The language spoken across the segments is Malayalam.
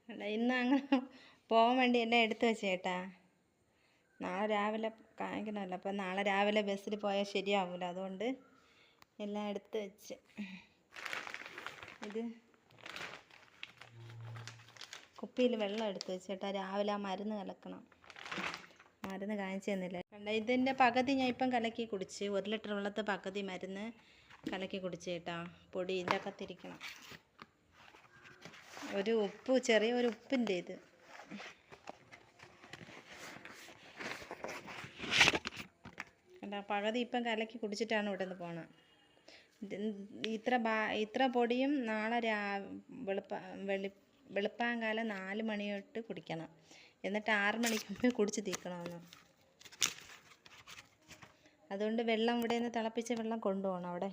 ഇന്ന് അങ്ങനെ പോകാൻ വേണ്ടി എല്ലാം എടുത്തു വെച്ചേട്ടാ. നാളെ രാവിലെ കാണിക്കണമല്ലോ. അപ്പം നാളെ രാവിലെ ബസ്സിൽ പോയാൽ ശരിയാവില്ല. അതുകൊണ്ട് എല്ലാം എടുത്ത് വെച്ച്. ഇത് കുപ്പിയിൽ വെള്ളം എടുത്ത് വെച്ചേട്ടാ. രാവിലെ ആ മരുന്ന് കലക്കണം. മരുന്ന് കാണിച്ചു തന്നില്ല കണ്ട. ഇതിൻ്റെ പകുതി ഞാൻ ഇപ്പം കലക്കി കുടിച്ച്. 1 ലിറ്റർ വെള്ളത്തെ പകുതി മരുന്ന് കലക്കി കുടിച്ചേട്ടാ. പൊടി ഇതിൻ്റെ അകത്തിരിക്കണം. ഒരു ഉപ്പ്, ചെറിയൊരു ഉപ്പിൻ്റെ ഇത്. കണ്ട, പകുതി ഇപ്പം കലക്കി കുടിച്ചിട്ടാണ് ഇവിടെ നിന്ന് പോണത്. ഇത്ര പൊടിയും നാളെ വെളുപ്പാങ്കാലം 4 മണി തൊട്ട് കുടിക്കണം. എന്നിട്ട് 6 മണിക്ക് മുമ്പ് കുടിച്ച് തീർക്കണമെന്ന്. അതുകൊണ്ട് വെള്ളം ഇവിടെ നിന്ന് തിളപ്പിച്ച വെള്ളം കൊണ്ടുപോകണം അവിടെ.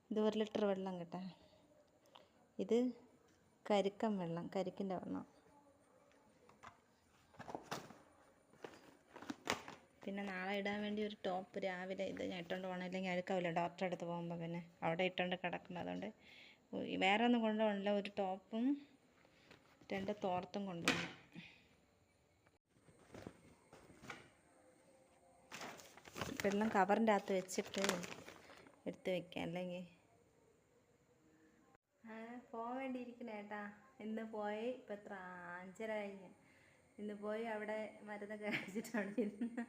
ഇത് 1 ലിറ്റർ വെള്ളം കേട്ടോ. ഇത് കരിക്കൻ വെള്ളം, കരിക്കിൻ്റെ വെള്ളം. പിന്നെ നാളെ ഇടാൻ വേണ്ടി ഒരു ടോപ്പ് രാവിലെ ഇത് ഞാൻ ഇട്ടുകൊണ്ട് പോകണം. അല്ലെങ്കിൽ അഴുക്കാവില്ല. ഡോക്ടറെ അടുത്ത് പോകുമ്പോൾ പിന്നെ അവിടെ ഇട്ടുകൊണ്ട് കിടക്കണം. അതുകൊണ്ട് വേറെ ഒന്നും കൊണ്ടുപോകണില്ല. ഒരു ടോപ്പും 2 തോർത്തും കൊണ്ടുപോകണം. വെള്ളം കവറിൻ്റെ അകത്ത് വെച്ചിട്ട് എടുത്ത് വെക്കാം. അല്ലെങ്കിൽ പോകാൻ വേണ്ടി ഇരിക്കണേ ഏട്ടാ. ഇന്ന് പോയി ഇപ്പം എത്ര 5:30 കഴിഞ്ഞ്. ഇന്ന് പോയി അവിടെ മരുന്നൊക്കെ കഴിച്ചിട്ടാണ് ഇരുന്ന്.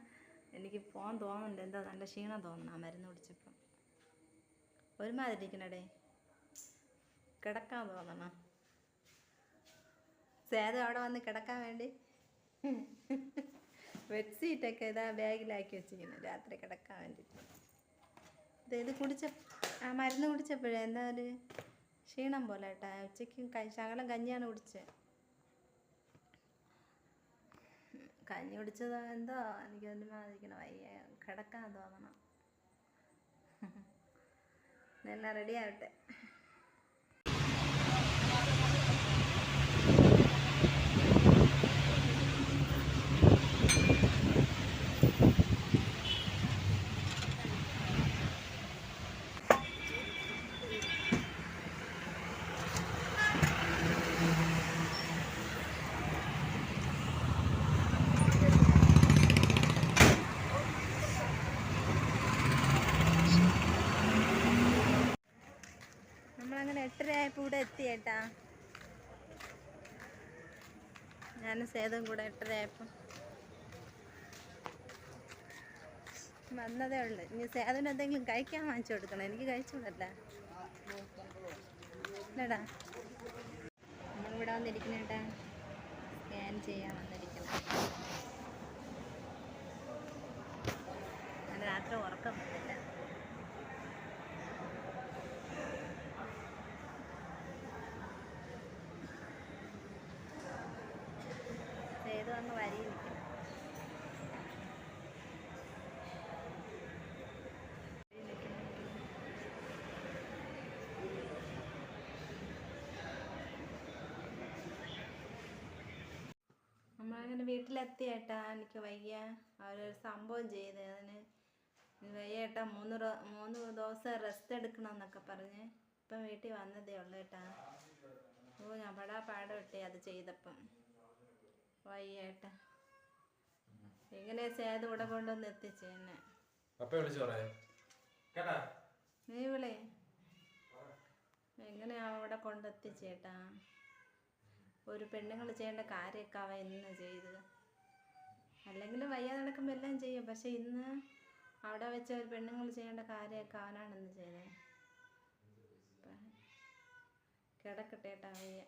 എനിക്ക് പോകാൻ തോന്നുന്നുണ്ട്. എന്താ നല്ല ക്ഷീണം തോന്നുന്നു ആ മരുന്ന് കുടിച്ചപ്പം. ഒരുമാതിരി ഇരിക്കണടേ. കിടക്കാൻ തോന്നണം. സേതു അവിടെ വന്ന് കിടക്കാൻ വേണ്ടി ബെഡ്ഷീറ്റൊക്കെ ഇതാ ബാഗിലാക്കി വെച്ചിരിക്കുന്നു. രാത്രി കിടക്കാൻ വേണ്ടിയിട്ട്. ഇത് കുടിച്ച ആ മരുന്ന് കുടിച്ചപ്പോഴേ എന്താ ഒരു ക്ഷീണം പോലെ കേട്ടാ. ഉച്ചയ്ക്ക് ശകലം കഞ്ഞിയാണ് കുടിച്ചത്. കഞ്ഞി കുടിച്ചത് എന്തോ എനിക്ക് ഒരുമാതിരിക്കണം. വയ്യ, കിടക്കാൻ തോന്നണം. എല്ലാം റെഡി ആവട്ടെ. നമ്മളങ്ങനെ 8:30 ആയപ്പോൾ ഇവിടെ എത്തി ഏട്ടാ. ഞാനും സേതും കൂടെ 8:30 ആയപ്പോൾ വന്നതേ ഉള്ളു. ഇനി സേതുവിന് എന്തെങ്കിലും കഴിക്കാൻ വാങ്ങിച്ചു കൊടുക്കണം. എനിക്ക് കഴിച്ചുകൂടല്ല. ഇല്ലടാ, നമ്മളിവിടെ വന്നിരിക്കുന്നേട്ടാ. സ്കാൻ ചെയ്യാൻ വന്നിരിക്കണം. ഞാൻ രാത്രി ഉറക്കം പറ്റില്ല. സേതു അങ്ങ് വരി നിൽക്കണം. നമ്മളങ്ങനെ വീട്ടിലെത്തി ഏട്ടാ. എനിക്ക് വയ്യ. അവരൊരു സംഭവം ചെയ്ത് അതിന് വയ്യ ഏട്ടാ. 3 ദിവസം റെസ്റ്റ് എടുക്കണമെന്നൊക്കെ പറഞ്ഞ് ഇപ്പം വീട്ടിൽ വന്നതേ ഉള്ളു ഏട്ടാ. ഓ, ഞാൻ പാടുപെട്ടേ അത് ചെയ്തപ്പം. വയ്യ ഏട്ടാ. എങ്ങനെ സേതു ഇവിടെ കൊണ്ടുവന്ന് എത്തിച്ചു എന്നെ. നീ വിളി. എങ്ങനെയാ അവിടെ കൊണ്ടെത്തിച്ചേട്ടാ. ഒരു പെണ്ണുങ്ങൾ ചെയ്യേണ്ട കാര്യമൊക്കെ അവൻ ഇന്ന് ചെയ്ത്. അല്ലെങ്കിലും വയ്യാതെ നടക്കുമ്പോൾ എല്ലാം ചെയ്യും. പക്ഷെ ഇന്ന് അവിടെ വെച്ച ഒരു പെണ്ണുങ്ങൾ ചെയ്യേണ്ട കാര്യമൊക്കെ അവനാണ് ഇന്ന് ചെയ്തത്. കിടക്കട്ടെ ഏട്ടാ, വയ്യ.